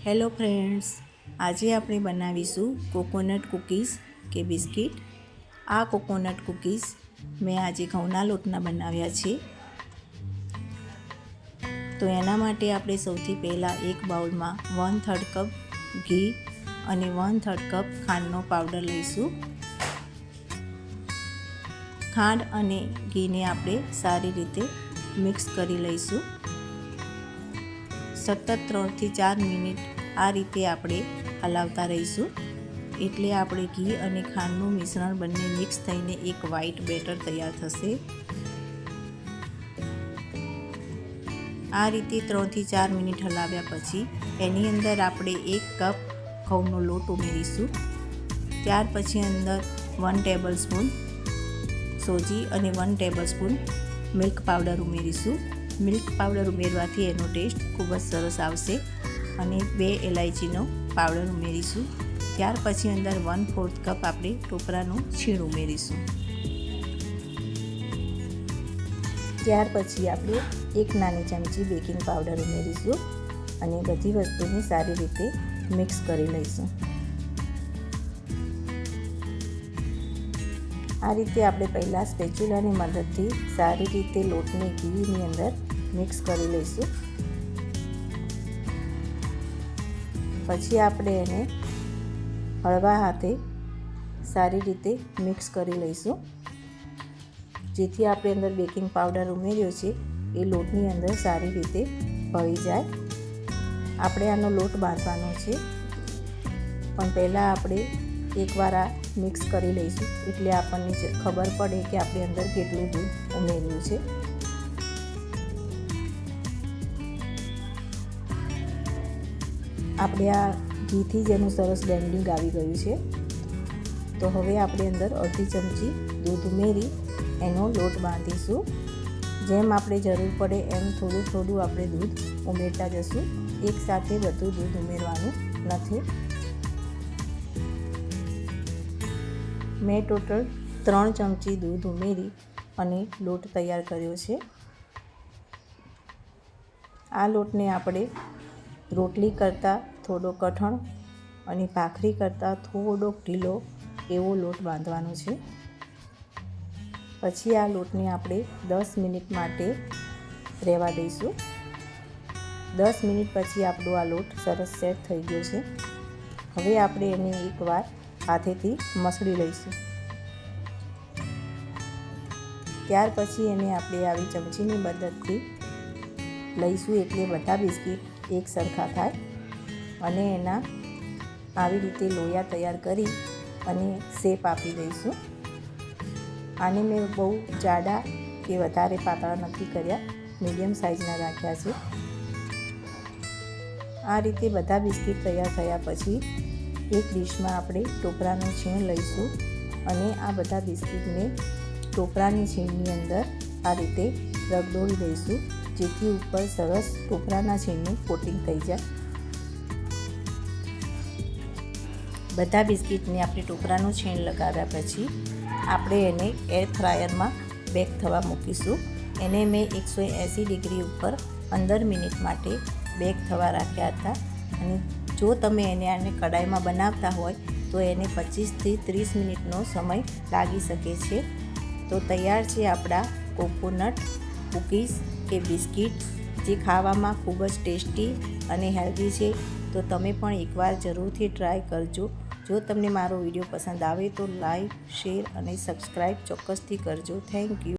Hello friends, આજે આપણે બનાવીશું કોકોનટ કૂકીઝ કે બિસ્કિટ। આ કોકોનટ કૂકીઝ મેં આજે ઘઉંના લોટના બનાવ્યા છે। તો એના માટે આપણે સૌથી પહેલાં એક બાઉલમાં 1/3 કપ ઘી અને 1/3 કપ ખાંડનો પાવડર લઈશું। ખાંડ અને ઘીને આપણે સારી રીતે મિક્સ કરી લઈશું। સતત 3 થી 4 મિનિટ આ રીતે આપણે હલાવતા રહીશું, એટલે આપણે ઘી અને ખાંડનું મિશ્રણ બંને મિક્સ થઈને એક વ્હાઈટ બેટર તૈયાર થશે। આ રીતે 3 થી 4 મિનિટ હલાવ્યા પછી એની અંદર આપણે 1 કપ ઘઉંનો લોટ ઉમેરીશું। ત્યાર પછી અંદર 1 ટેબલસ્પૂન સોજી અને 1 ટેબલસ્પૂન મિલ્ક પાવડર ઉમેરીશું। મિલ્ક પાવડર ઉમેરવાથી એનો ટેસ્ટ ખૂબ જ સરસ આવશે। અને 2 ઇલાયચીનો પાવડર ઉમેરીશું। ત્યાર પછી અંદર 1/4 કપ આપણે ટોપરાનું છીણ ઉમેરીશું। ત્યાર પછી આપણે 1 નાની ચમચી બેકિંગ પાવડર ઉમેરીશું અને બધી વસ્તુને સારી રીતે મિક્સ કરી લઈશું। આ રીતે આપણે પહેલાં સ્પેચ્યુલાની મદદથી સારી રીતે લોટને ઘીની અંદર મિક્સ કરી લઈશું। પછી આપણે એને હળવા હાથે સારી રીતે મિક્સ કરી લઈશું, જેથી આપણે અંદર બેકિંગ પાવડર ઉમેર્યો છે એ લોટની અંદર સારી રીતે ભળી જાય। આપણે આનો લોટ બાંધવાનો છે, પણ પહેલાં આપણે એકવાર આ મિક્સ કરી લઈશું, એટલે આપણને ખબર પડે કે આપણે અંદર કેટલું દૂધ ઉમેર્યું છે। આપણે આ ઘીથી જ એનું સરસ બેન્ડિંગ આવી ગયું છે। તો હવે આપણે અંદર અડધી ચમચી દૂધ ઉમેરી એનો લોટ બાંધીશું। જેમ આપણે જરૂર પડે એમ થોડું થોડું આપણે દૂધ ઉમેરતા જશું, એકસાથે બધું દૂધ ઉમેરવાનું નથી। મેં ટોટલ 3 ચમચી દૂધ ઉમેરી અને લોટ તૈયાર કર્યો છે। આ લોટને આપણે રોટલી કરતાં થોડો કઠણ અને ભાખરી કરતાં થોડો ઢીલો એવો લોટ બાંધવાનો છે। પછી આ લોટને આપણે 10 મિનિટ માટે રહેવા દઈશું। 10 મિનિટ પછી આપણો આ લોટ સરસ સેટ થઈ ગયો છે। હવે આપણે એને એકવાર હાથેથી મસળી લઈશું। ત્યાર પછી એને આપણે આવી ચમચીની મદદથી લઈશું, એટલે બધા બિસ્કિટ એક સરખા થાય અને એના આવી રીતે લોયા તૈયાર કરી અને શેપ આપી દઈશું। આને મેં બહુ જાડા કે વધારે પાતળા નથી કર્યા, મીડિયમ સાઇઝના રાખ્યા છે। આ રીતે બધા બિસ્કિટ તૈયાર થયા પછી એક ડીશમાં આપણે ટોપરાનું છીણ લઈશું અને આ બધા બિસ્કિટને ટોપરાની છીણની અંદર આ રીતે રગદોળી દઈશું, જેથી ઉપર સરસ ટોપરાના છીણનું કોટિંગ થઈ જાય। બધા બિસ્કિટને આપણે ટોપરાનું છીણ લગાવ્યા પછી આપણે એને એર ફ્રાયરમાં બેક થવા મૂકીશું। એને મેં 180 ડિગ્રી ઉપર 15 મિનિટ માટે બેક થવા રાખ્યા હતા। અને જો તમે આને કડાઈમાં બનાવતા હોય તો એને 25 થી 30 મિનિટનો સમય લાગી શકે છે। તો તૈયાર છે આપણા કોકોનટ કૂકીઝ કે બિસ્કિટ, જે ખાવામાં ખૂબ જ ટેસ્ટી અને હેલ્ધી છે। તો તમે પણ એકવાર જરૂરથી ટ્રાય કરજો। જો તમને મારો વિડીયો પસંદ આવે તો લાઈક, શેર અને સબસ્ક્રાઈબ ચોક્કસથી કરજો। Thank you.